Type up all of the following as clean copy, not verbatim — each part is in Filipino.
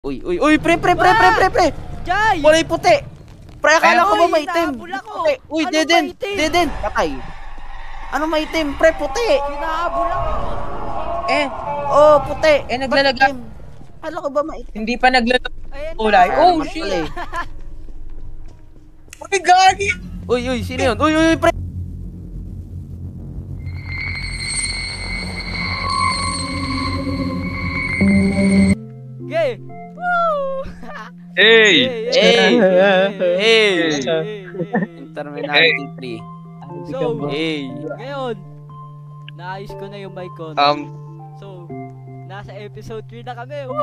Uy, pre! Jay! Kulay puti! Pre, akala ko ba maitim? Nahabol ako. Puti. Uy, Ano deden! maitim? Deden! Patay! Ano maitim? Pre, puti! Hinahabol ako. Oh, puti! Naglalaga. Akala ko ba maitim? Hindi pa naglalagay Ayan kulay. na. Kaya Oh, naman shit! pala eh. Uy, gagi! Uy, sino yun? Uy, pre! Gay! Woo! Hey! Hey! Interminality 3. So, Hey! ngayon, naayos ko na yung mic ko. So, nasa episode 3 na kami. Woo!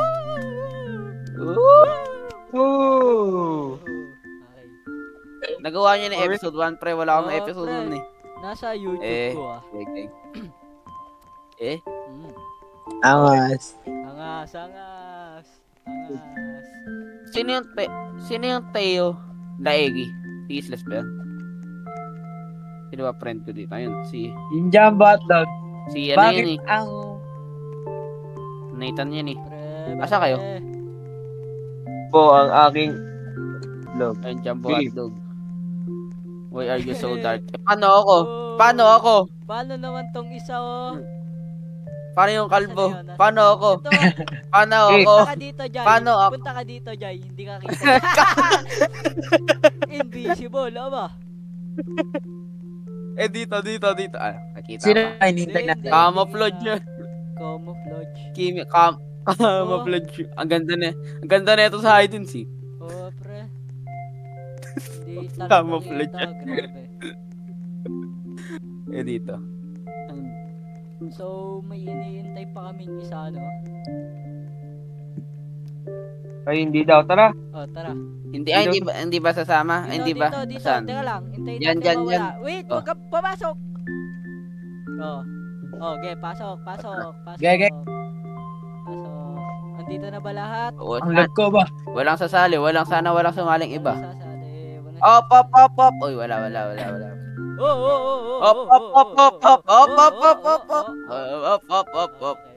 Ooh! Okay. Nagawa niya na episode 1, pre. Wala akong Oo, episode pre. 1 eh. Nasa YouTube ko Okay. Mm. Angas. Angas. Sino yung Teo Daegi? Useless ba yan? Sino ba friend ko dito? Ayun, Yung Jumbo Hotdog. si ano Bakit yun eh. ang... Nathan yun eh. Pre, Asa kayo? Po ang aking love. Ayun, Jumbo Philip. Hotdog. Why are you so dark? Paano ako? Paano naman tong isa oh? Paano yung kalbo? Nasaan na yun? Paano ako? Ito, Paano Eh, ako? punta ka dito, Jai. Paano ako? Punta ka dito, Jai. Hindi ka kita. Invisible, ba? Dito. Ah, nakita Sino pa. ay nintay na? Hindi. Camouflage yun. Camouflage. Camouflage. Ang ganda na ito sa hide and seek. Oo, pre. Hindi talaga Camouflage. kita. Grabe. Dito. So, may iniintay pa kaming isa, no? Ay, hindi daw. Tara. Oh, tara. Hindi ba sasama? Hindi ba? Dito. Saan? Teka lang. Hintayin Yan, natin yan. mawala. Wait, Oh. huwag ka papasok. Okay, pasok. Gege. Pasok. Andito na ba lahat? Oo, Ang lag ko ba? walang sasali. Walang sumaling iba. Wala sasali, wala- Op. Uy, wala. Oh. Op. Okay.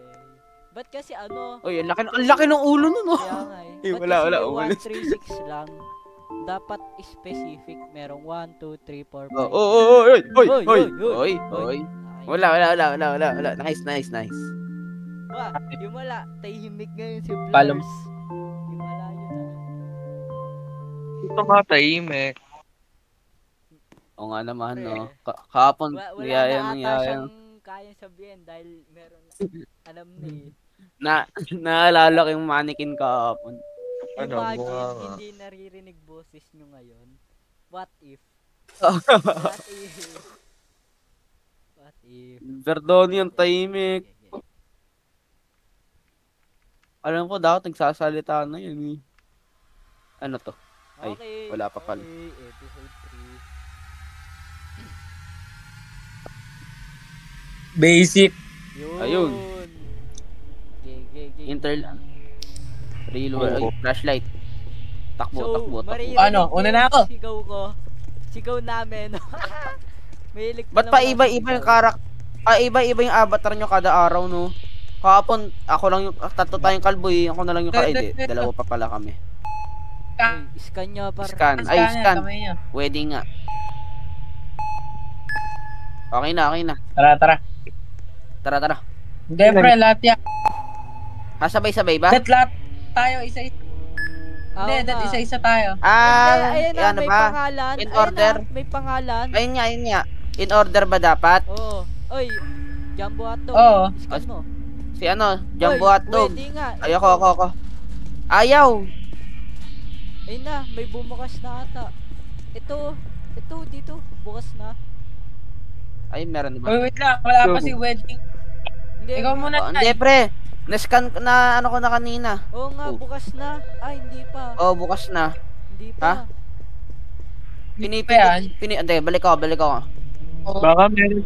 Ba't kasi ano? Uy, ang laki ng ulo nun, oh. Kaya nga eh. Eh, Ba't wala, kasi umalis. 136 lang? Dapat specific. Merong 1, 2, 3, 4, 5. Oy. Wala. Nice. Wah, yung wala. Tahimik ngayon si Blurs. Palom. Yung malayo na. Ito nga tahimik. Oo nga naman, no. Kahapon, Wala niyayang. na ata siyang kayang sabihin dahil meron alam ni. Naalala ko yung mannequin kahapon. Ano, Imagine bunga nga. hindi naririnig boses nyo ngayon. What if? What if? Perdón yung tahimik. Alam ko, dapat nagsasalita na yun, eh. Ano to? Ay, Okay, wala pa pala. Okay, episode 3. Basic. Ayun. Gay. Real world. Flashlight. Takbo. maririnig Ano, una na ako. Sigaw ko. Sigaw namin. Mahilig Ba't pa iba-iba yung iba-iba yung avatar nyo kada araw, no? Kahapon, ako lang yung, tatlo tayong kalboy, ako na lang yung ka-edit. Dalawa pa pala kami. Scan nyo par. Scan. Kamay niyo. Wedding nga. Okay na. Tara. Tara. Hindi, pre, lahat yan. Sabay-sabay ba? Lahat tayo, isa-isa. Hindi, isa-isa tayo. Ayan na, ano may ba? pangalan. In Ayan order? na, may pangalan. Ayun nga. In order ba dapat? Oo. Oy, Jumbo Hotdog. Oo. Scan mo. Si Jumbo Hotdog. Pwede nga. Ay, ako. Ayaw. Ayun na, may bumukas na ata. Ito, dito. Bukas na. Ay, meron ba? Wait lang, wala pa si wedding. Hindi. Ikaw muna. Hindi, pre. Na-scan na ko na kanina. Oo nga, Oh. bukas na. Ay, hindi pa. Bukas na. Hindi Ha? pa. Hindi, balik ako. Baka meron.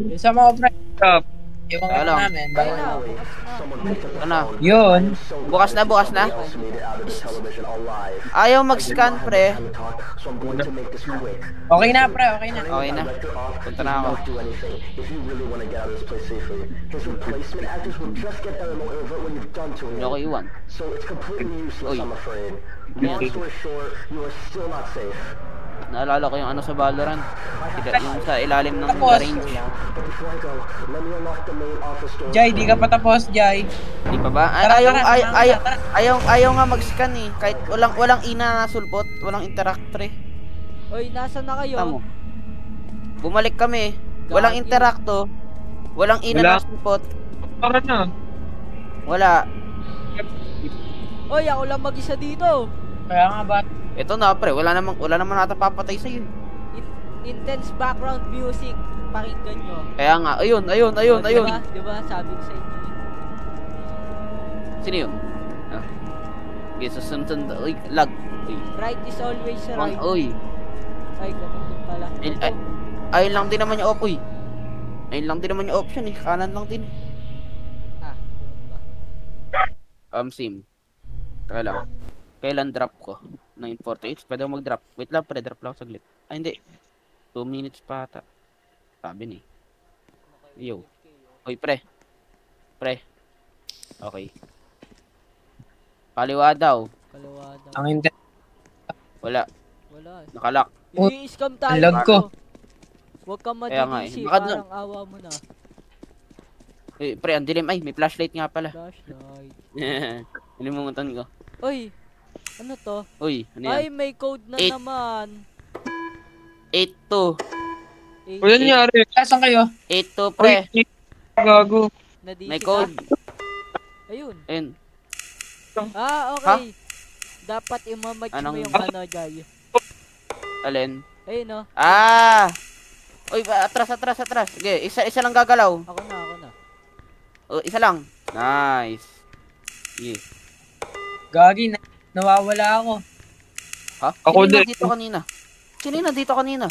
Isa mo, pre. Stop. Iwan Kaya ka lang. namin. Kaya Bawal. na, bukas na. Ano? Yun. Bukas na, bukas na. Ayaw mag-scan, pre. Okay na, pre. Okay na. Okay na. Punta na ako. Hindi ako iwan. Uy. Yan. Naalala ko yung ano sa Valorant. Yung sa ilalim ng Tapos. range. Jai, di ka pa tapos, Jai. Di pa ba? Tara, Ayaw nga mag-scan eh. Kahit walang ina na sulpot, walang interact pre. Oy, nasa na kayo? Tamo. Bumalik kami. Walang interacto. Walang ina Wala. na sulpot. Para na. Wala. Oy, ako lang mag-isa dito. Kaya nga ba? Ito na pre, wala naman ata papatay sa yun. Intense background music. Pakinggan nyo. Kaya nga, ayun. Diba? Sabi ko sa inyo. Sino yun? Ah. Okay, susunod. Uy, lag. Uy. Right is always right. Uy. Ay, ganun din pala. Ayun lang din naman yung op, uy. Ayun lang din naman yung option eh. Kanan lang din. Ah, ganun ba? Sim. Teka lang. Kailan drop ko? 9:48. Pwede ako mag-drop. Wait lang, pre-drop lang ako saglit. Ay, hindi. 2 minutes pa ata. Sabi ni. Yo. Uy, pre. Pre. Okay. Kaliwa daw. Kalawa daw. Ang hindi. Wala. Wala. Nakalak. I-scam tayo. Lag ko. Huwag kang Kaya nga eh. madidisi. Baka Parang awa mo na. Uy, pre, ang dilim. Ay, may flashlight nga pala. Flashlight. Nalimutan ko. Uy, ano to? Uy, ano Ay, yan? may code na Eight. naman. 8-2. O yan nangyari. Saan kayo? 8-2, pre. Uy, gago. Nadisi May ka. code. Ayun. Ayun. Ah, okay. Dapat imamatch mo Anong- yung ano, Jay. Alin? Ayun, no. Ah! Uy, atras. Sige, isa lang gagalaw. Ako na. Oh, isa lang. Nice. Yeah. Gagi, nawawala ako. Ha? Ako Sino din. dito kanina? Sino na dito kanina?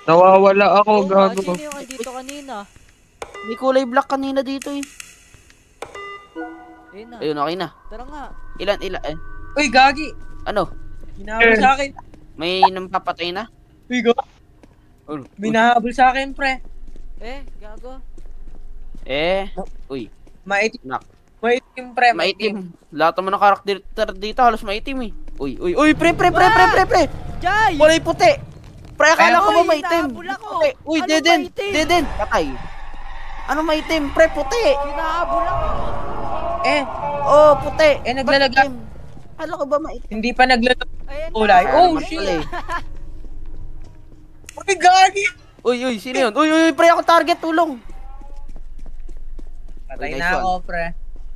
Nawawala ako, Oo nga, gago. sino yung andito kanina? May kulay black kanina dito eh. Ayun na. Ayun, okay na. Tara nga. Ilan? Uy, Gagi. Ano? Hinahabol sa akin. May nampapatay na? Uy, go. Oh, Hinahabol sa akin, pre. Gago. Uy, Maitim. nak. Maitim, pre. Maitim. Lahat naman ng karakter dito halos maitim eh. Uy, pre. Jay! Kulay puti. Pre, akala ko ba Uy, maitim? nahabol ako. Puti. Uy, Ano deden. maitim? Deden. Patay. Ano maitim? Pre, puti. Hinahabol ako. Oh, puti. Naglalaga. Akala ko ba maitim? Hindi pa naglalagay Ayan kulay. na. Kaya Oh, naman shit. pala eh. Uy, Gagi. Uy, sino yun? Uy, pre, ako target, tulong. Patay Uy, nice na one. ako, pre.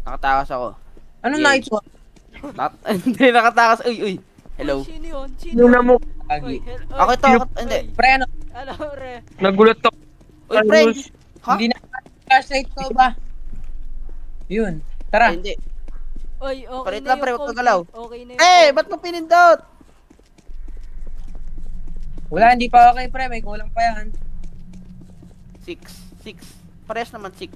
Nakatakas ako. Ano Yeah. nice one? Hindi, nakatakas. Uy. Hello. Uy, sino yun? Yung mo, Gagi. Ako ito, hindi. Pre, ano? Ano, re? nagulat ako. Uy, pre. Ha? Hindi na flashlight ko ba? Yun. Tara. Ay, hindi. Uy, okay Palit na lang, pre, yung huwag code. kang galaw. Okay na yung code. Ba't mo pinindot? Wala, hindi pa okay, pre. May kulang pa yan. 6. Pares naman 6.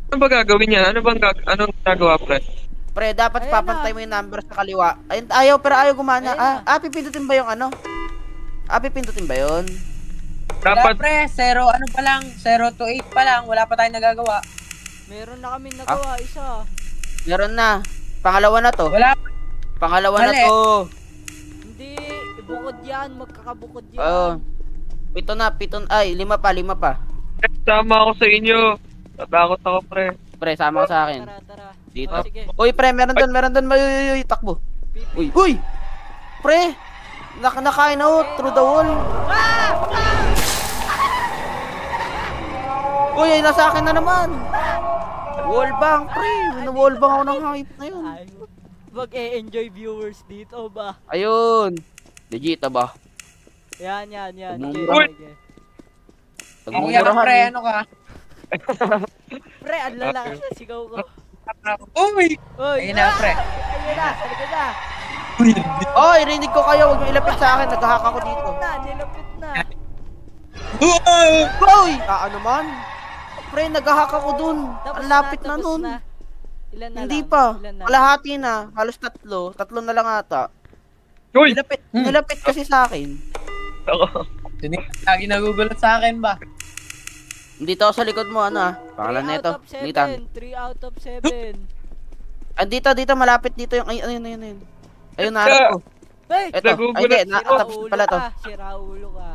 Ano ba gagawin niya? Anong ginagawa, pre? Pre, dapat Ayan papantay na. mo yung number sa kaliwa. Ayun, ayaw gumana. Ayan Pipindutin ba yung ano? Pipindutin ba yun? Wala, Dapat, pre. 0, ano pa lang? 0 to 8 pa lang. Wala pa tayong nagagawa. Meron na kami nagawa, isa. Meron na. Pangalawa na to. Wala. Pangalawa na Mali. to. Hindi, bukod yan. Magkakabukod yan. Oo. 5 pa. sama ako sa inyo. Tatakot ako, pre. Pre, sama ka sa akin. Tara. Dito. Oh, sige. Uy, pre, meron doon. Uy, takbo. Uy. Pre, nakain out through the wall. Uy, ay nasa akin na naman. Wall bang, pre. Wall bang ako ng hype na yun. Ay, mag-e-enjoy viewers dito ba? Ayun. Legit ba? Yan. Uy! Sige. Ako yan, pre. eh. Ano ka? Pre, ang lalaki sa sigaw ko. Uy! Uy, Ayun na, pre. Ayun na, salikod na. Oy, rinig ko kayo. Huwag mo ilapit sa akin. Nag-hack ako dito. Nilapit na. Uy! Ano man? Pre, nag-hack ako dun. Tapos Ang lapit na tapos nun. na. Ilan na Hindi lang? pa. Ilan na lang? Kalahati na. Halos tatlo. Tatlo na lang ata. Uy! Nilapit kasi sa akin. Ako. Lagi nagugulat sa akin ba? Dito ako sa likod mo, ano ah. Pangalan na ito. Nathan. 3 out of 7. Dito, malapit dito yung, ayun. Ayun, naharap ko. Hey! Ito, ay hindi, tapos pala to. Si Raulo ka.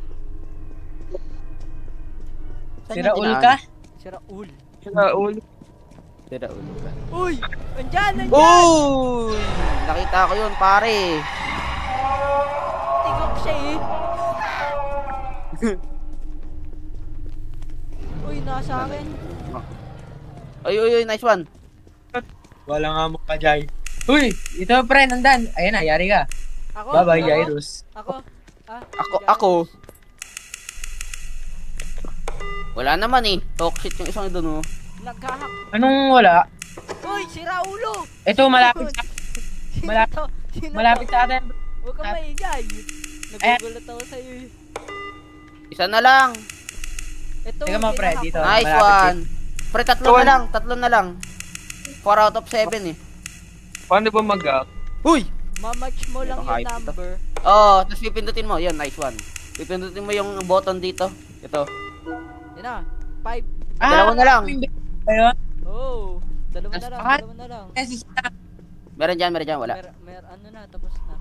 Saan Sira yung ul dinaan? ka? Si Raul. Raul. Sira ulo ka. Uy! Andyan! Uy! Nakita ko yun, pare. Tigok siya eh. Uy, nasa akin. Uy, nice one. Wala nga mo ka, Jai. Uy, ito pre, nandan. Ayan na, yari ka. Ako? Bye-bye, Ako? Jairus. Ako? Ah, Ako. Wala naman eh. Talk shit yung isang doon oh. Naghahack. Anong wala? Uy, si Raulo! Ito, malapit sa... Sino malapit- to? Sino Malapit to? sa atin. Huwag kang maingay. Nagugulat ako sa'yo eh. Isa na lang. Ito, Teka mo, pre, hinahack dito. ko. Nice malapit one. Pre, tatlo na lang. 4 out of 7 eh. Paano ba mag-hack? Huy! Mamatch mo lang yung Kahit ito. number. Oh, tapos pipindutin mo. Yun, nice one. Pipindutin mo yung button dito. Ito. Yan na. 5. Dalawa na lang. Ayun. Oh. Dalawa na lang. Ah. Dalawa na lang. Kasi siya. Meron dyan, wala. Ano na, tapos na.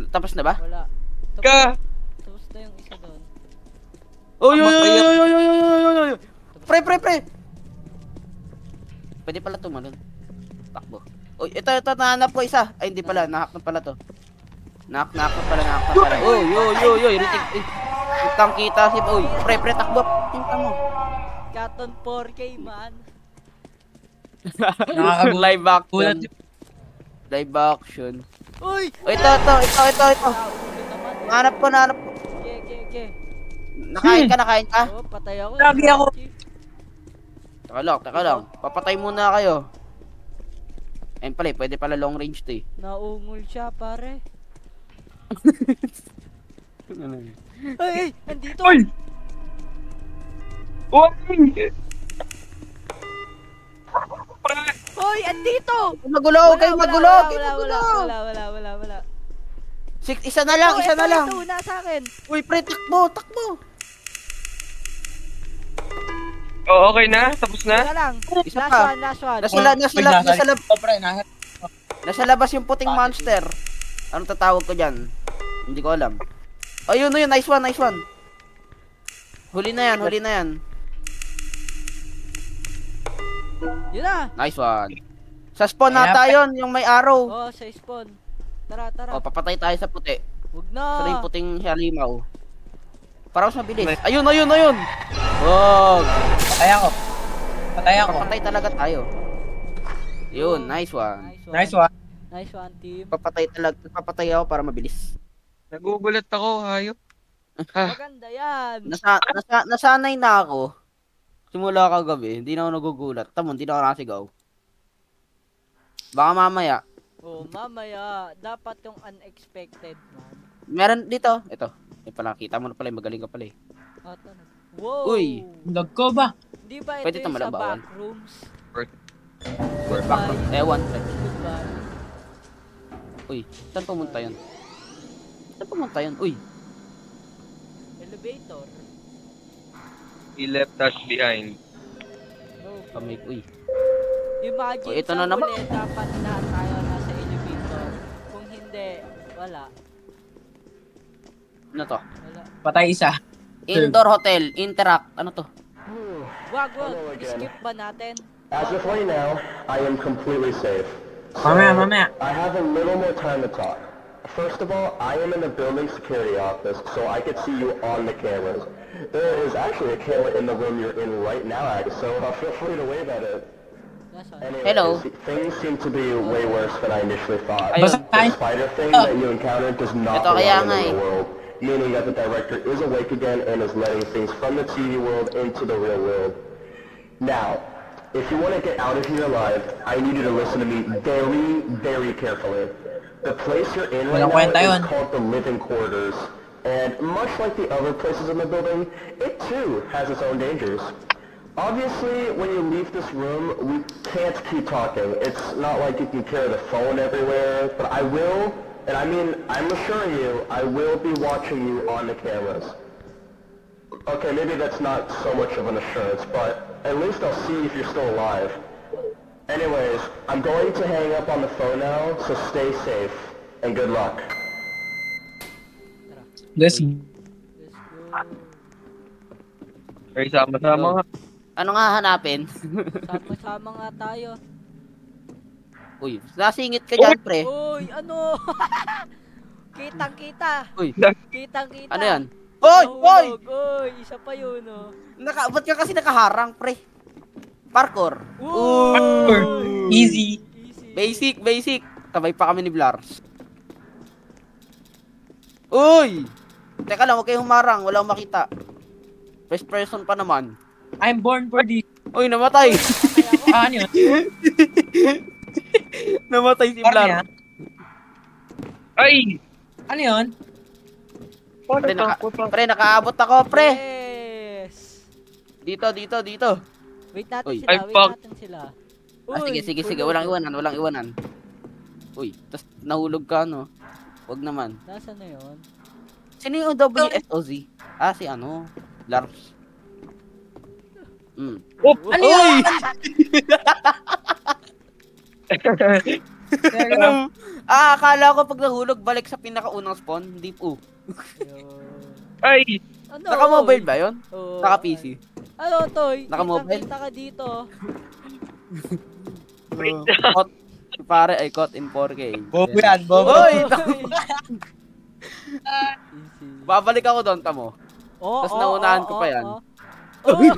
Tapos na ba? Wala. Ka! Tapos na yung isa doon. Uy! Pre! Pwede pala tumalon. Takbo. Uy, ito, nahanap ko isa. Ay, hindi pala. Nahack na pala to. Nahack na pala. Uy! Ritik. Kitang kita si... Uy, pre, takbo. Tinta mo. Katon 4K man. Nakakagulat. Live action. Gulat. Live action. Uy! Oh, ito. Raulo naman. Nahanap ko. Okay. Nakain ka? Oh, patay ako. Lagi ako. Teka lang. Papatay muna kayo. Ayun pala, pwede pala long range to eh. Naungol siya, pare. Ay, andito. Uy! Uy! Hoy, andito! Magulo, kayo magulo. Wala. Isa na lang. Ito, nasa akin. Uy, pre, takbo. Oh, okay na? Tapos na? Wala lang. Isa Last pa. one, last one. Nasa labas yung puting monster. Anong tatawag ko dyan? Hindi ko alam. Ayun, nice one. Huli na yan. Yun na. Nice one. Sa spawn Kaya nata yun, yung may arrow. Oh, sa spawn. Tara. O, papatay tayo sa puti. Huwag Sa yung na. puting halimaw. Para mas mabilis. Ayun. Wag. Patay ako. Papatay talaga tayo. Yun, nice one. Nice one. Nice one, team. Papatay ako para mabilis. Nagugulat ako, hayop. Maganda yan. Nasanay na ako. Simula kagabi, hindi na ako nagugulat. Tamo, hindi na ako nakasigaw. Baka mamaya. Oh, mamaya. Dapat yung unexpected, man. Meron dito. Ito. Pala, kita mo na pala, magaling ka pala eh. Wow. Uy. Lag ko ba? Di ba ito Pwede yung sa malabawan. backrooms? Back. Ewan. Goodbye. Uy, saan pumunta yun? Uy. Elevator. He left us behind. No. Kamay, uy. Imagine Oh, ito sa na naman. huli, dapat lahat tayo nasa elevator. Kung hindi, wala. Ano to? Wala. Patay isa. Indoor hotel, interact. Ano to? Wag. Skip ba natin? As of right now, I am completely safe. Mamaya. I have a little more time to talk. First of all, I am in the building security office, so I can see you on the cameras. There is actually a camera in the room you're in right now, so feel free to wave at it. That's all. Anyways, Hello. things seem to be way worse than I initially thought. Ayun. The spider thing that you encountered does not Ito kaya belong nga in the eh. real world, meaning that the director is awake again and is letting things from the TV world into the real world. Now, if you want to get out of here alive, I need you to listen to me very, very carefully. The place you're in right Walang now kwenta yun. is called the living quarters. And much like the other places in the building, it too has its own dangers. Obviously, when you leave this room, we can't keep talking. It's not like you can carry the phone everywhere, but I will, and I mean, I'm assuring you, I will be watching you on the cameras. Okay, maybe that's not so much of an assurance, but at least I'll see if you're still alive. Anyways, I'm going to hang up on the phone now, so stay safe, and good luck. Let's Let's go. Ay, sama-sama nga. Ano nga hanapin? Sama-sama nga tayo. Uy, nasingit ka dyan, pre. Uy, ano? Kitang-kita. Uy, Kitang-kita. ano yan? Hoy! Hoy! Uy, isa pa yun, oh. Ba't ka kasi nakaharang, pre? Parkour. Uy! Easy. Easy. Basic. Sabay pa kami ni Blars. Uy! Teka lang, huwag kayong humarang. Wala akong makita. First person pa naman. I'm born for this. Uy, namatay. Ano yun? Namatay si Parang Blar. yan? Ay! Ano yun? Pre, nakaabot ako, pre. Yes! Dito. Wait natin Uy. sila, Ay, wait fuck. natin sila. Ah, sige. tulog. Walang iwanan. Uy, tas nahulog ka, no? Wag naman. Nasaan na yun? Sino yung WSOZ? Ah, si ano? Lars. Ano yun? Teka lang. Akala ko pag nahulog, balik sa pinakaunang spawn. Hindi po. Yun. Ay! Ano? Naka-mobile ba yun? Oo. Naka-PC? Ano, Toy? Naka-mobile? Kita ka dito. Caught, pare ay caught in 4K. Bobo yan, bobo. Hoy! Easy. Babalik ako doon, tamo. Oh, Tas naunahan ko pa yan. Uy!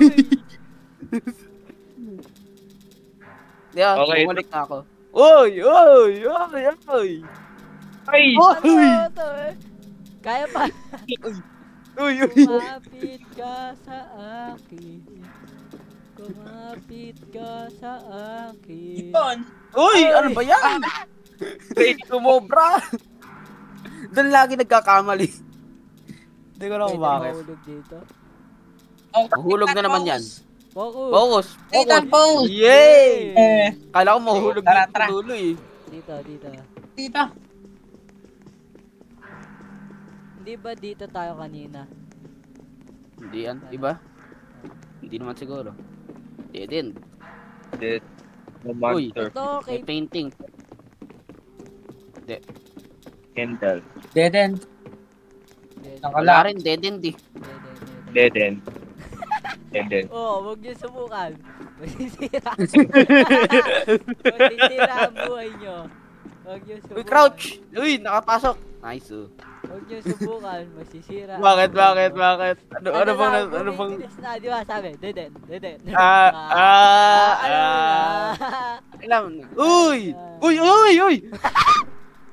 Yeah, Okay. bumalik na ako. Uy! Ay! Ano to eh? Kaya pa. Uy! Kumapit ka sa akin. Kumapit ka sa akin. Yun. Uy! Ano ba yan? Sumobra! Doon lagi nagkakamali. Hindi ko alam kung bakit. Mahulog dito. Mahulog na naman yan. Focus. Focus! Titan pose. Yay! Eh, Kala ko mahulog Tara, dito tara. dulo eh. Dito. dito. Hindi ba dito tayo kanina? Hindi yan, iba? Hindi naman siguro. Hindi din. Dead. No Uy. monster. Ito, May kay... painting. Kendall. Dead end. Wala rin, dead end eh. Dead end. Dead end. Oh, wag niyo subukan. Masisira. Masisira ang buhay niyo. Wag niyo subukan. Uy, crouch! Uy, nakapasok. Nice oh. Huwag niyo subukan, masisira. Bakit? Ano bang, Bumibilis na, di ba sabi? Deden. Alam. Uy!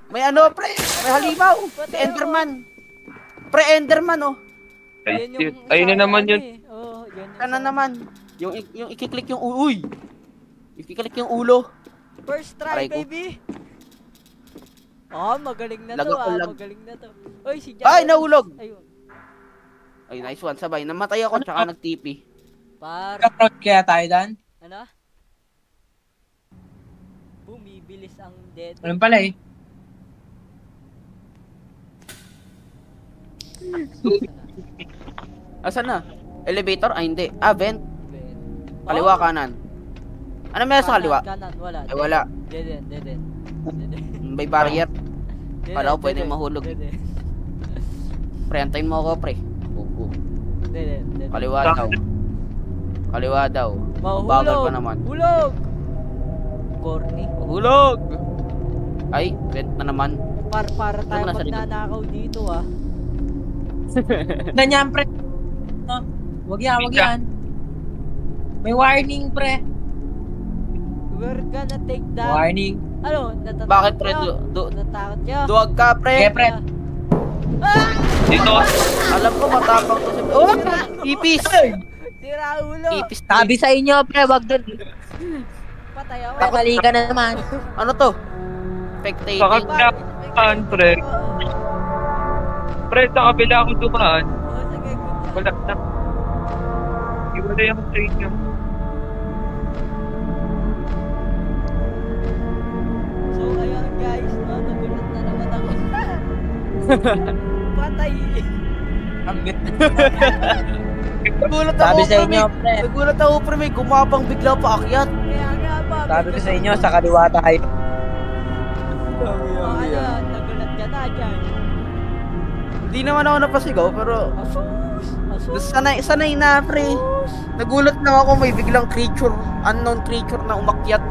May ano, pre! May halimaw! Si Enderman! Pre, Enderman oh! Ayun na naman yun. Oh, yun Ano naman? Yung ikiklik yung uy! Ikiklik yung ulo! First try, Aray ko. baby! Oh, magaling na Lag to ako, lag. magaling na to. Uy, si Ay, Giant. nahulog! Ayun. Ay, nice one. Sabay. Namatay ako tsaka nag-TP. Ka-proud kaya tayo, Dan? Ano? Bumibilis ang dead. Ganun pala eh. Asan na? Elevator? Ay, hindi. Ah, vent. Kaliwa, kanan. Ano meron sa kaliwa? Kanan, wala. Ay, wala. Deden. May barrier. Kala ko pwedeng mahulog. Pre, antayin mo ako, pre. Oo. Deden. Kaliwa daw. Kaliwa daw. Mahulog. Bagal pa naman. Hulog. Corny. Hulog! Ay, vent na naman. Para tayo Ano nasa likod? magnanakaw dito ah. Nanyan, pre. Oh, wag yan. May warning, pre. We're gonna take that. Warning. Ano? Natatakot Bakit, pre? kayo? Du- Natatakot kayo? Duwag ka, pre. Kaya, pre. Ah! Dito. Alam ko matapang to si... Oh! Ipis! Tira ulo. Ipis. Sabi sa inyo, pre, wag doon. Patay ako. Mali ka na naman. Ano to? Spectating. Kakagdahan, pre. Pre, sa kabila ako dumaan. Oh, sige, good. Wala na. Iwala yung sa inyo. Patay. Nagulat ako, Sabi sa pre, inyo, may- pre. Nagulat ako, pre, may gumabang bigla pa akyat. Kaya nga ba? Sabi ko sa inyo, sa kaliwa tayo. Oh, ano, nagulat ka na dyan. Hindi naman ako napasigaw, pero Asus. sanay na, pre. Nagulat lang ako, may biglang creature, unknown creature na umakyat.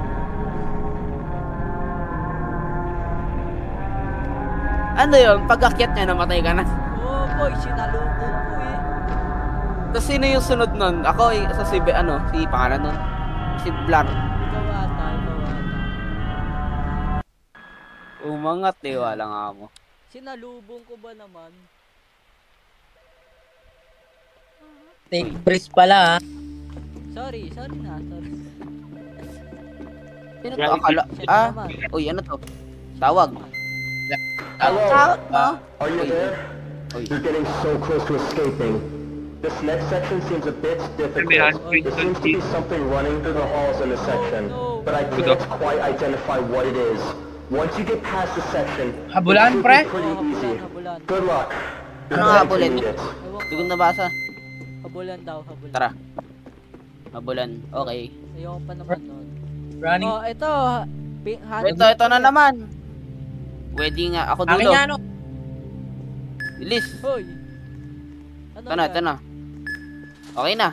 Ano yun? Pag-akyat niya, namatay ka na. Oh, boy, sinalubong ko eh. Tapos sino yung sunod nun? Ako, sa si pangalan nun? Si Blar. Ikaw ata. Umangat eh, wala nga mo. Sinalubong ko ba naman? Take breeze pala, ha? Sorry na. Sino to? Akala, Siya naman. uy, ano to? Tawag. Hello? Tawag mo? Are you there? Uy. You're getting so close to escaping. This next section seems a bit difficult. behind me, There seems to be something running through the halls in this section, but I can't quite identify what it is. Once you get past the section, Habulan, it should be pre? pretty easy. Habulan. Good luck. Ano nga habulin? It. Ewan Hindi ko. ko nabasa. Habulan daw, habulan. Tara. Habulan. Okay. Ayoko pa naman nun. Running. Oh, ito. Ito na naman. Pwede nga. Ako Akin dulo. nga, no? Bilis. Hoy. Ano Ito na, yan? ito na. Okay na.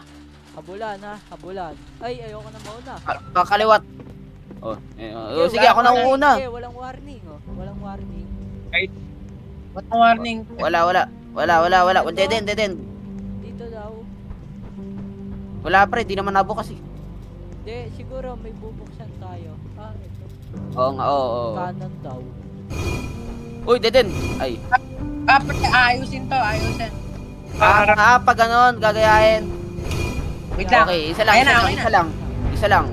Habulan ha, habulan. Ay, ayoko na mauna. Kakaliwat. Oh, sige, ako na una. Sige, walang warning oh. Walang warning. What ang warning? Wala. Dead end. Dito daw. Wala pre, di naman nabukas eh. Hindi, siguro may bubuksan tayo. Ah, ito. Oo nga, oo. Kanan daw. Uy, dead end. Ay. Pre, ayusin to, ayusin. Pag ganon, gagayahin. Wait lang. Okay, isa lang. Isa lang.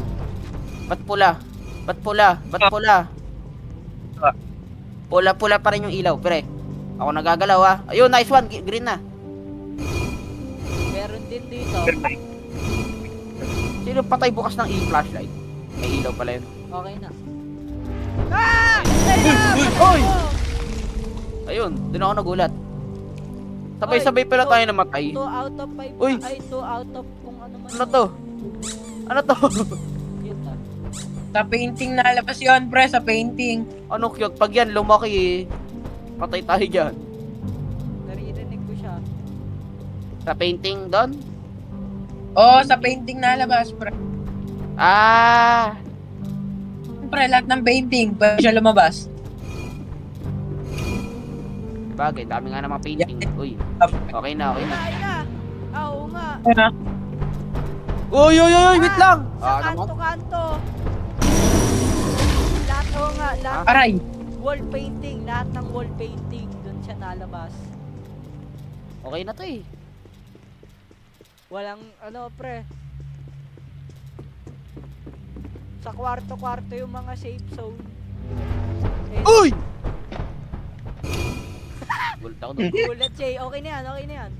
Ba't pula? Pula pa rin yung ilaw, pre. Ako nagagalaw ah. Ayun, nice one. Green na. Meron din dito. Sino patay bukas ng flashlight? May ilaw pala yun. Okay na. Ah! Hoy! Ayun, doon ako nagulat. Sabay-sabay pala tayo namatay. 2 out of 5. Uy! Ay, 2 out of kung ano man. Ano to? Yun na. Sa painting nalabas yun, pre, sa painting. Ano cute? Pag yan lumaki eh. Patay tayo dyan. Naririnig ko siya. Sa painting doon? Oo, sa painting nalabas, pre. Ah! Pre, lahat ng painting, pwede siya lumabas. Bagay, dami nga namang painting. Uy, okay na. Ay na! Ah, oo nga. Uy, wait lang! Sa Ano mo? kanto-kanto. Lahat, oo nga. Lahat Aray! wall painting. Lahat ng wall painting. Doon siya nalabas. Okay na to eh. Walang, ano, pre. Sa kwarto-kwarto yung mga safe zone. Eh, Uy! Gulat ako doon. gulat siya. Okay na yan.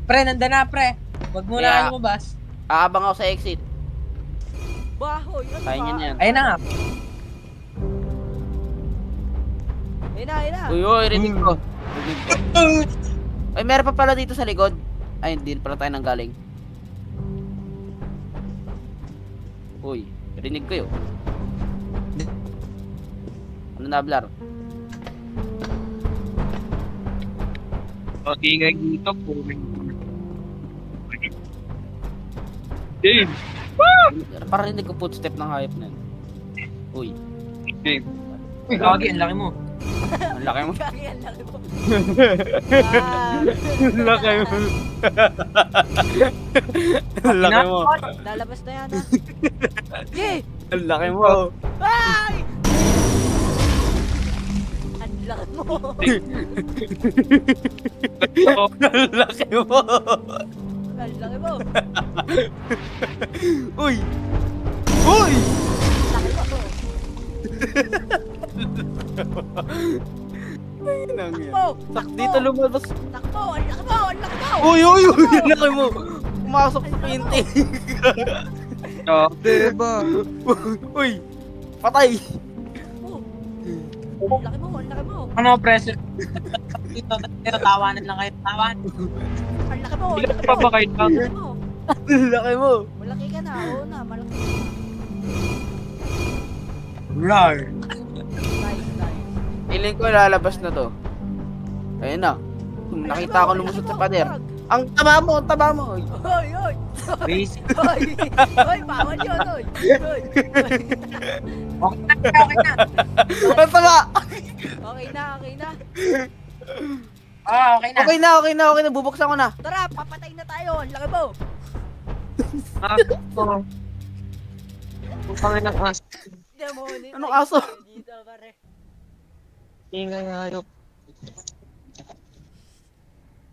Pre, nanda na, pre. Huwag muna Yeah. kayo lumabas. Aabang ako sa exit. Bahoy, ano Kaya ba? niyan yan. Ayun na nga. Ayun na. Uy, rinig ko. Ay, meron pa pala dito sa likod. Ay, hindi pala tayo nanggaling. Uy, rinig ko yun. Ano na, Blar? Ingay dito po. Dave! Parang rinig ko footstep ng hayop na yun. Uy, Dave. Uy, gagi, ang laki mo. ang laki mo. Kaki, ang laki mo. Laki mo. Ang laki mo. Lalabas na yan, ha? Yay! Ang laki mo. Ay! Ang laki mo. Ang laki mo. Ang laki mo. Uy! Uy! Laki mo. Nang yan. Takbo! Dito lumabas. Takbo! Ang laki mo! Ang laki mo! Uy! Ang laki mo. Pumasok sa painting. Diba? Uy! Patay! Laki mo, ang laki mo. Ano, pressure? Ito, tawanan lang kayo. Tawanan. Ang laki mo, Hindi ka pa kayo lang. Laki mo. Laki mo. Malaki ka na, oo na, malaki. Rar. Nice, nice. Feeling ko lalabas na to. Ayun na. Nakita ko lumusot sa pader. Ang taba mo, ang taba mo. Hoy, hoy. Basic. Hoy, hoy, bawal yun, hoy. Hoy, Okay na. Ang taba! okay na, okay na. Okay na. Okay na. Bubuksan ko na. Tara, papatay na tayo, ang laki mo. Pangin ng as. Demon, Anong aso? Dito, pare. Ingay nga yun.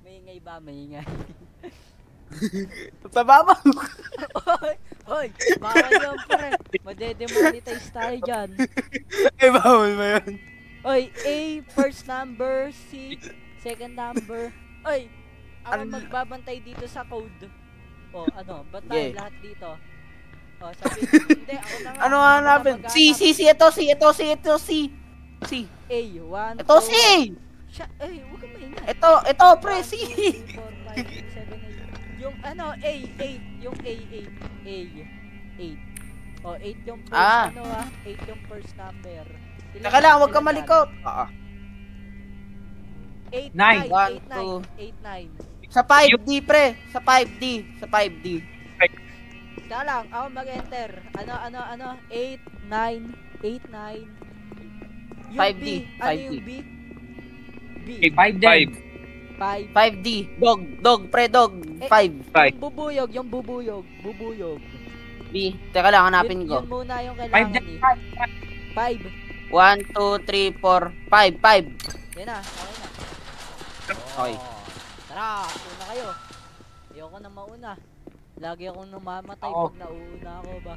Maingay ba, maingay? Ang taba mo. Hoy, hoy, bawal yun, pare. Madedemonetize tayo dyan. Eh, bawal ba yun? Oy, A, first number, C, second number. Oy, ako magbabantay dito sa code. O, ano, bantay Yeah. lahat dito. O, sabi, hindi, ako na nga. Ano nga hanapin? C. Ito, C. A, 1, Ito, C. Ay, huwag kang maingay. Ito, pre, C. 4, 5, 6, 7, 8. Yung, ano, A, 8. Yung A, 8. O, 8 yung first, Ah. 8 yung first number. Teka lang, huwag ka malikot. Ah. 8, 9. 9, 1, 8, 9. Sa 5D, pre. Sa 5D. Teka lang, ako mag-enter. Ano? 8, 9, 8, 9. Yung 5D, B, ano 5D. yung B? B. 5 din. 5. 5D. Dog, pre, dog. 5. Yung bubuyog. B. Teka lang, hanapin ko. Yun muna yung 5 kailangan din. eh. 5. 1, 2, 3, 4, 5. Yan na, okay na. Okay. Tara, una kayo. Ayoko na mauna. Lagi akong namamatay Oo. pag nauuna ako ba.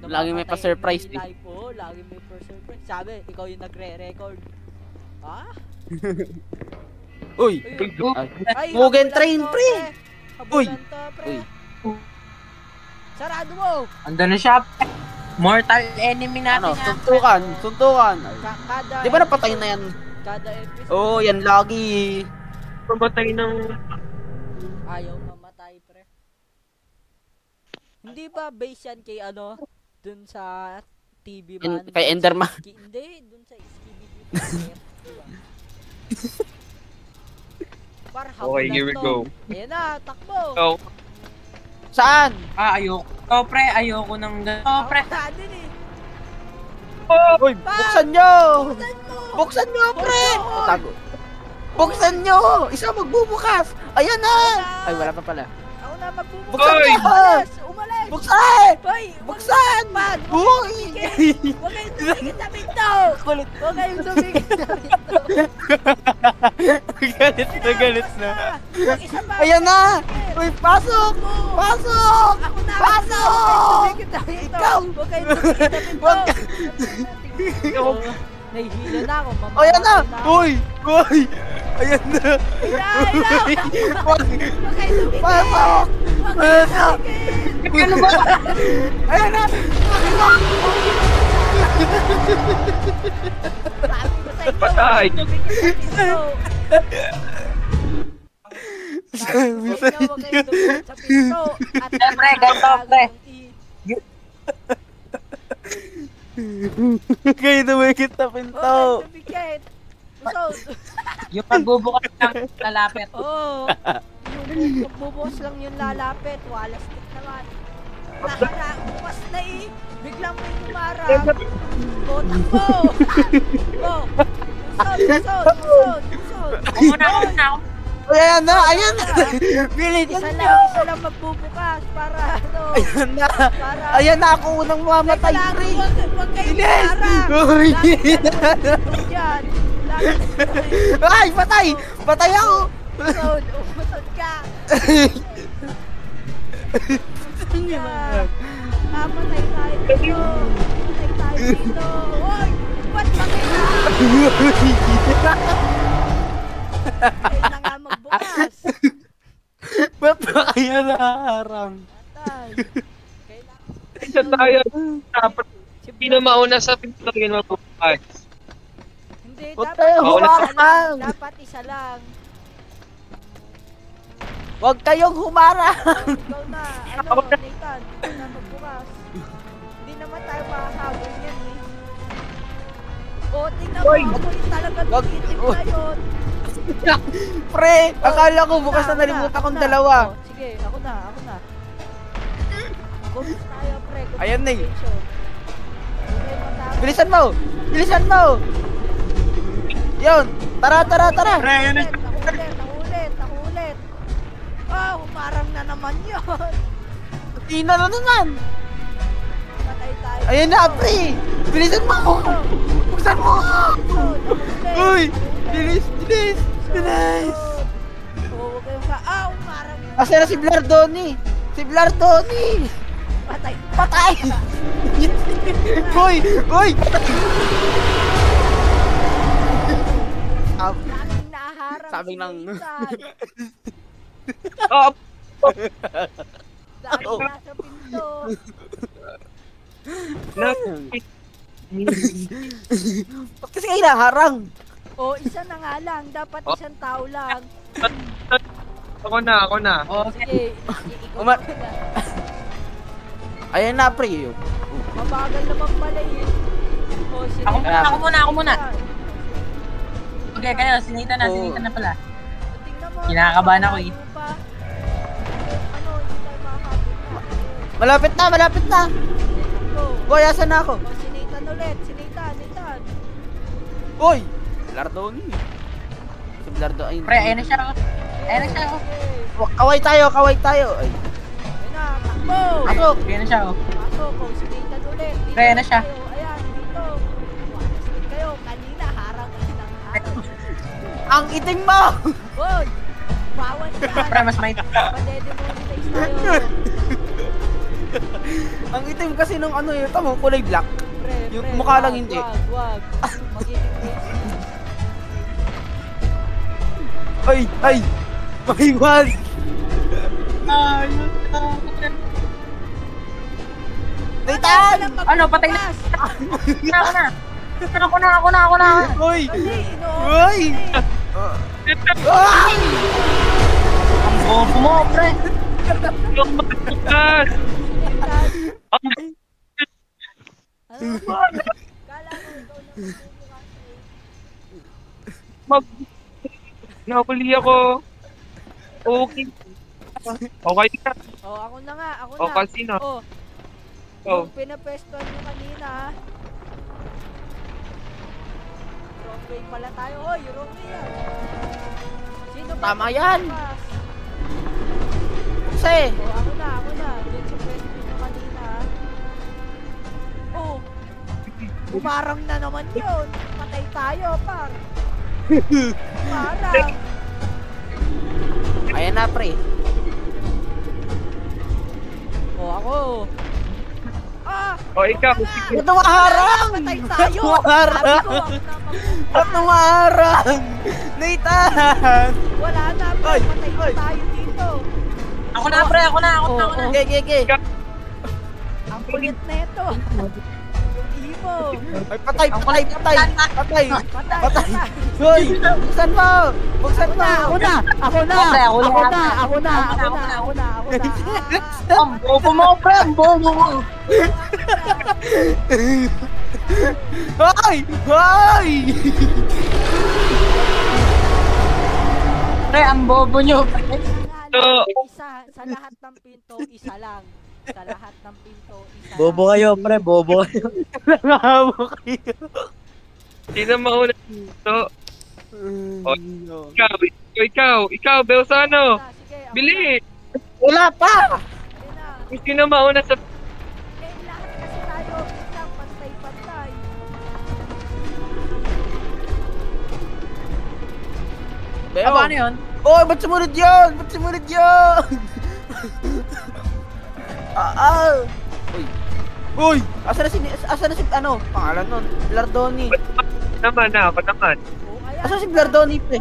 Lagi may pa-surprise eh. Life, oh, lagi may pa-surprise. Sabi, ikaw yung nagre-record. Ha? Uy. Ayun. Ay, Mugen habulan train, to, pre. Habulan to, pre. Uy. Sarado mo. Andun na siya. Mortal enemy natin Ano, yan. suntukan. Kada Di ba napatay na yan? Kada episode. Oo, yan lagi. Mamatay ng... Ayaw mamatay, pre. Hindi ba base yan kay ano? Dun sa TV man? Kay Enderman. Hindi, dun sa Skibidi. Par Okay, here we go. Ayan na, takbo. Oh, Saan? Ayoko. Pre, ayoko nang pre. Ako din eh. Uy, buksan nyo! Buksan mo. Buksan nyo, pre! Buksan. Tago. Buksan nyo! Isa magbubukas! Ayan na! Ay, wala pa pala. Ako na magbubukas. Buksan Hoy! nyo! Umalis! Buksan! Hoy! Buksan! Pad! Uy! Huwag kayong dumikit na pinto! Kulit. Huwag kayong dumikit na pinto! galit na. Huwag isa pa! Ayan na! Uy, pasok! Pasok! Ako na! Pasok! Huwag kayong dumikit na pinto! Ikaw! Huwag kayong dumikit na pinto! Huwag Oh, nahihilo na ako. Ayan na! Mamamatay ako. Uy! Uy! Ayan na! Huwag kayong dumikit! Pasok! Huwag Ayan na! kayong dumikit! Ano ba? Ayan na! Sabi ko sa inyo, Patay. dumikit na pinto! Sabi sa Huwag kayong dumikit sa pinto! At Pre, ganito, pre. Kayo dumikit na pinto! Oh, dumikit! Usod! Yung pagbubukas ng lalapit. Oo! Yung magbubukas lang yung lalapit, wala stick naman. Bukas na eh! Biglang may kumarang! O, takbo! O! Usod! Una. Ayan na! Ayan na! Bilisan nyo! Isa lang magbubukas para ano? Ayan na! Para... Ayan na! Ako unang mamatay, Teka lang, pre! Huwag kayong Bilis! kumarang! Uy! Lagi dyan! Lagi Ay! Patay! Patay ako! Usod! Usod ka! Patay tayo dito! Patay tayo dito! Uy! Ba't bakit na? Kaya na nga magbukas! Ba't ba kaya naharang? Patay! Kailangan... isa tayo. Dapat hindi na mauna sa pinto rin mabubukas. Huwag dapat kayong isa lang. humarang. Dapat isa lang. Huwag kayong humarang. Ikaw na. Ano, Nathan? Ikaw na magbukas. Hindi naman tayo makahabol yan eh. O, tingnan mo. Oy! Ako yung talagang Wag- itim Oy! na yun. Pre, akala ko Ako bukas na ako nalimutan ako kong na. dalawa. O, sige, ako na. Kumis tayo, pre. Ayan na eh. Communication. Huwag kayong matakot. Bilisan mo! Bilisan mo! Yun! Tara! Pre, yun na. Nakulit. Ah, humarang na naman yun. Tina na naman! Patay tayo. Ayan na, pre! Bilisan mo! Buksan mo! Uy! Bilis! Bilis! Bilis! Oo, huwag kayong humarang na. Asa na si Blardoni? Si Blardoni! Patay. Patay! Uy! Uy! Laging naharang Sabi si ng- Nathan. Oh, Laging nasa pinto. Ba't kasi kayo naharang? O, isa na nga lang. Dapat isang tao lang. ako na. Oh, Sige, ikaw Uma- na. Ayan na, pre. Yun. Mabagal naman pala eh. O, sige. Ako muna. Okay, kayo, sinita na pala. Tingnan mo. Kinakabahan ako eh. Ano pa? Ano, hindi tayo makakabot na. Malapit na! Go. Boy, asan na ako? O, si Nathan ulit. Si Nathan. Uy! Blardoni. Si Blardoni. Pre, ayan na siya. Okay. Kaway tayo. Ay. Ayun na, takbo. Pasok! Ayan na siya. Pasok. O, si Nathan ulit. Dito Pre, na siya. kayo. Ayan, dito. Walastik kayo. Kanina, harang kasi ng harang. Ang itim mo! Hoy! Bawal yan. Pre, mas may... Padedemonetize tayo. Ang itim kasi nung ano yun, tamo kulay black. Pre, Yung pre, mukha wag, lang hindi. Wag. Magiging racist. Ay! Mahiwas! Nathan! Ano, patay na. Ako na. Uy! Kasi, Uy! Ah! Ang bobo mo, pre. yung magbukas. Ano? Kala mo ikaw na Mag... Nahuli ako. Okay. Okay ka. Oh, ako na nga. O, kasino? Oh, Oh. yung pinapestuan nyo kanina. Wrong way pala tayo. Hoy, wrong way yan. Sino ba? Tama yan. bukas? Kasi! Oh, ako na. Doon sa pwesto nyo kanina. Oh, umarang na naman yun. Patay tayo, par. Umarang. Ayan na, pre. Oh, ako. Ah! O, ikaw. Ba't tumaharang? Patay tayo! Tumaharang! Sabi ko, ako na magbubukas. Ba't tumaharang? Nathan! Wala na, Ay, patay na ay. tayo dito. Ako na, pre. Ako na. Okay. Ang kulit na ito. Yung imo. Ay, patay! Patay. Hoy! Buksan mo! Ako na. Ako na. Ang bobo mo, pre. Ang bobo mo. Hoy! Pre, ang bobo nyo, pre. Isa, sa lahat ng pinto, isa lang. Sa lahat ng pinto, isa Bobo lang. kayo, pre. Bobo kayo. Nangahawak kayo. Sino mauna dito? Ikaw, Belsano. Sige, ako Bili! Wala pa! na. Ayun na. Sino mauna sa... Eh, lahat kasi tayo, isang pantay-pantay. Beo! Ano yun? Oh, ba't sumunod yun? Uy! Asa na si, ano, pangalan nun? Blardoni. Naman. Oh, ayan. Asa si Blardoni, pre?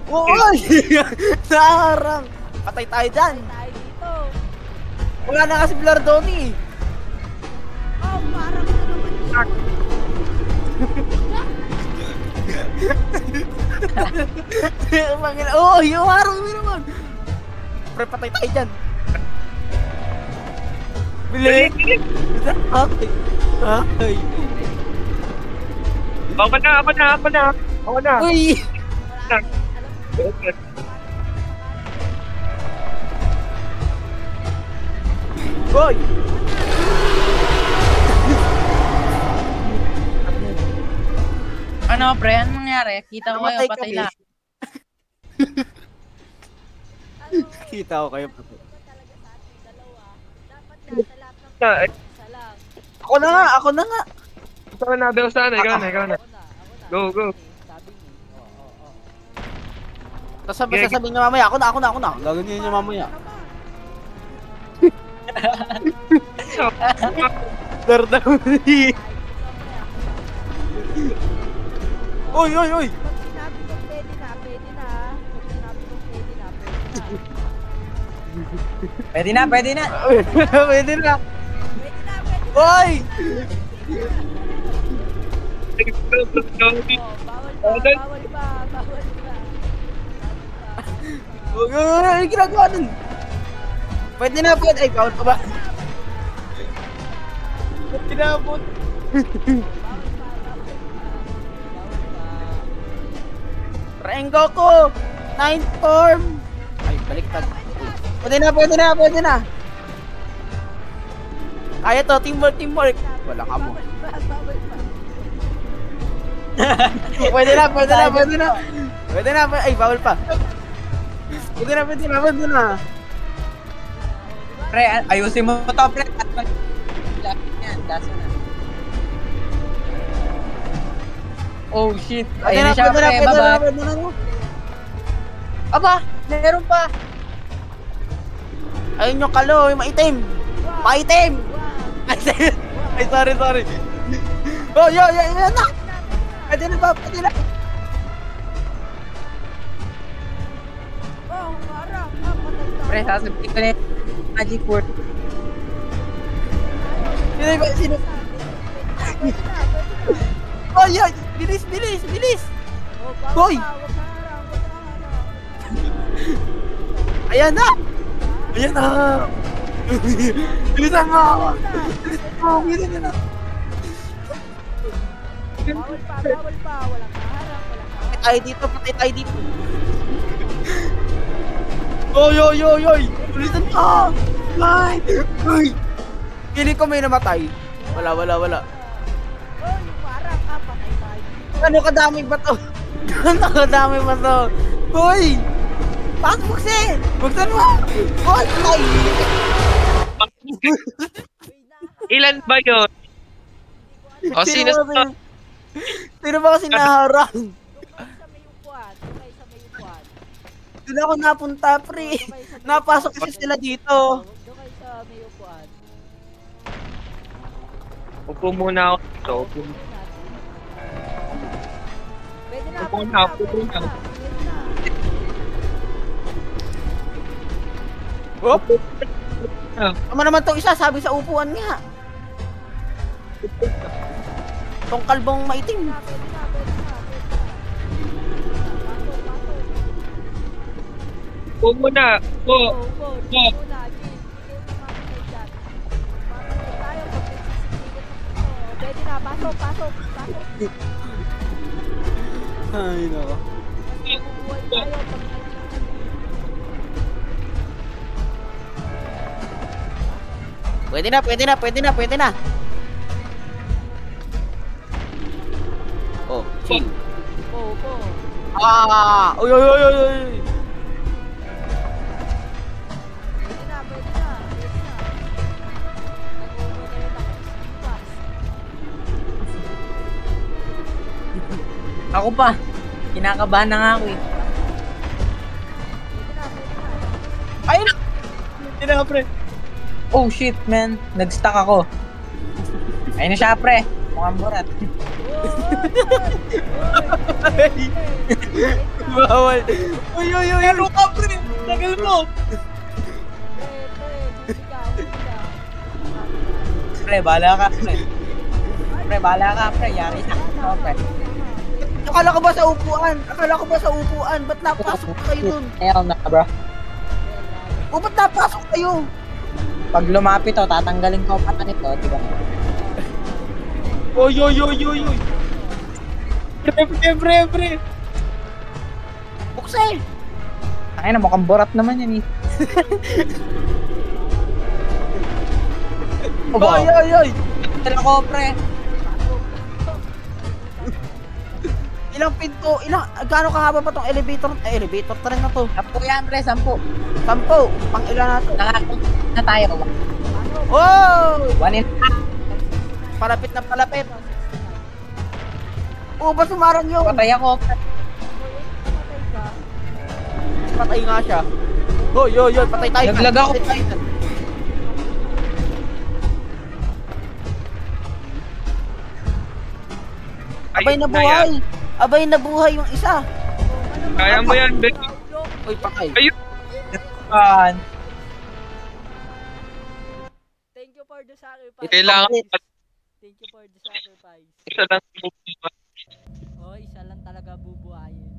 Oh, wala. Uy! Naharang! Patay tayo dyan! Tayo dito. Wala na nga si Blardoni! Oh, parang na naman yun. Oo, yung harang mo naman. Pre, patay tayo dyan. Bilis. Okay. Okay. Ako na. Uy! Boy! Ano, pre? Anong nangyari? Kita ko kayo, Namatay patay kami. na. Kita ko kayo. Ako na nga. Ikaw na. Go. Tapos sasabihin niya mamaya, ako na. Gaganyan niya mamaya. Dardami. Uy! Pag sinabi ko pwede na. Pwede na. Pwede na. Uy! Bawal pa. Ano ginagawa nun? Pwede na. Ay, bawal pa ba? Kinabot. Rengo ko! 9th form! Ay, baliktad. Pwede na. Kaya to, teamwork. Wala ka mo. Bawal pa. Pwede na. Ay, bawal pa. Pwede na. Pre, ayusin mo to, pre. Yan, daso na. Oh, shit. Ayun na siya, pre. Baba. Pwede na. Aba, meron pa. Ayun yung kalo, yung maitim. Maitim! Ay, sorry. Oh, yo, na! Pwede na. Oh, harang. Patay tayo. Pre, sasabihin ko na yung magic word. Sino? Oh, yo! Bilis! Oh, Hoy! bawal pa. Wag na harang. Ayan na! Bilisan mo! Bilisan na! Bawal pa. Walang kaharang. Patay tayo dito. Oy! Bilisan mo! Ay! Piling ko may namatay. Wala. Oh, yung harang ka. Patay tayo. Ano kadami ba to? Hoy! Bakit buksan mo! Hoy! Ay! Ilan ba yun? O, sino sa... Sino ba kasi naharang? Doon kayo sa may upuan. Doon ako napunta, pre. Napasok kasi sila dito. Doon kayo sa may upuan. Upo muna ako dito. Pwede na. Upo na. Hop! Tama naman tong isa, sabi sa upuan nga. Tong kalbong maitim. Pwede na. Upo muna. Upo. Muna, Jin. Ikaw na mamatay dyan. Mamatay tayo pag nagsisigilan ng ito. Pwede na. Pasok. Ay, nako. Mabubuhay tayo pag Pwede na. Oh, chill. upo. Ah! Uy! Pwede na. Nag-overlay na kasi. Ako pa. Kinakabahan na nga ako eh. Pwede na. Ayun na! Hindi na nga, pre. Oh shit, man. Nag-stuck ako. Ayun na siya, pre. Mukhang burat. Bawal. Uy! Ano ka, pre? Tagal mo. Pre, bahala ka, pre. Pre, bahala ka, pre. Yari sa akin, pre. Akala ko ba sa upuan? Akala ko ba sa upuan? Ba't napasok pa kayo dun? Ayaw na, bro. O ba't napasok kayo? Pag lumapit to, tatanggalin ko pa nito, di ba? Oy, oy, oy, oy, oy. Pre. Bukse! Ay na, mukhang borat naman yan eh. Oy, oy, oy! Tala ko, pre. Ilang pinto? Gaano kahaba pa tong elevator? Elevator pa rin na to. 10 yan, pre, 10. 10. Pang ilan na to? Nakakot na tayo. Oh! 1 and a half. Palapit na palapit. O ba sumarang yun? Patay ako, pre. Patay nga siya. Hoy, hoy, hoy, patay tayo. Naglag ako. Patay tayo. Abay na buhay. Abay na buhay yung isa. Kaya mo yan, Ben. Uy, pakay. Ayun. Yan. Thank you for the sacrifice. Kailangan Thank you for the sacrifice. isa lang bubuhay. Oh, isa lang talaga bubuhayin.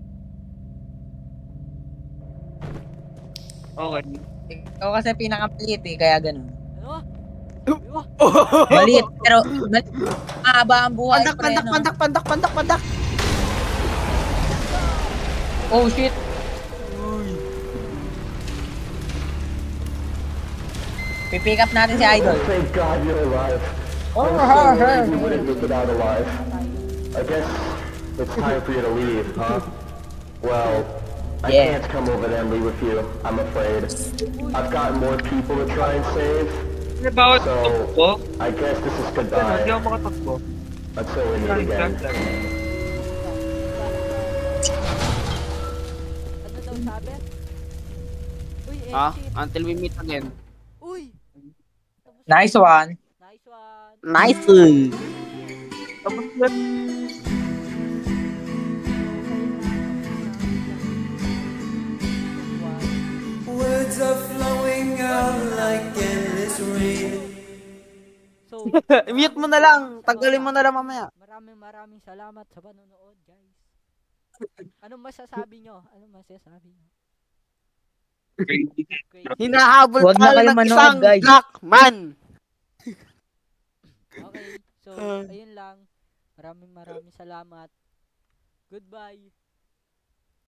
Okay. Ikaw kasi pinakamalit eh, kaya ganun. Ano? Maliit, pero mahaba ang buhay, Pandak, pre, pandak, no? pandak, pandak, pandak, pandak. Oh, shit. Pipick up natin si Idol. Thank God you're alive. Oh, I'm so worried you wouldn't make it out alive. I guess it's time for you to leave, huh? Well, I Yeah. can't come over there and leave with you, I'm afraid. I've got more people to try and save, Ano bawat tumakbo? I guess this is Hindi goodbye ako makatakbo. until we meet again. Ano daw sabi? Uy, Ha? exit. Until we meet again. Uy! Nice one. Nice one. Nice. Tapos na. Words are flowing out like endless rain. So, Mute mo na lang. Tanggalin mo na lang mamaya. maraming salamat sa panonood, guys. Anong masasabi nyo? Anong masasabi nyo? Okay. Hinahabol Huwag na tayo kayo ng manood, isang guys. black man. Okay, so, ayun lang. Maraming salamat. Goodbye.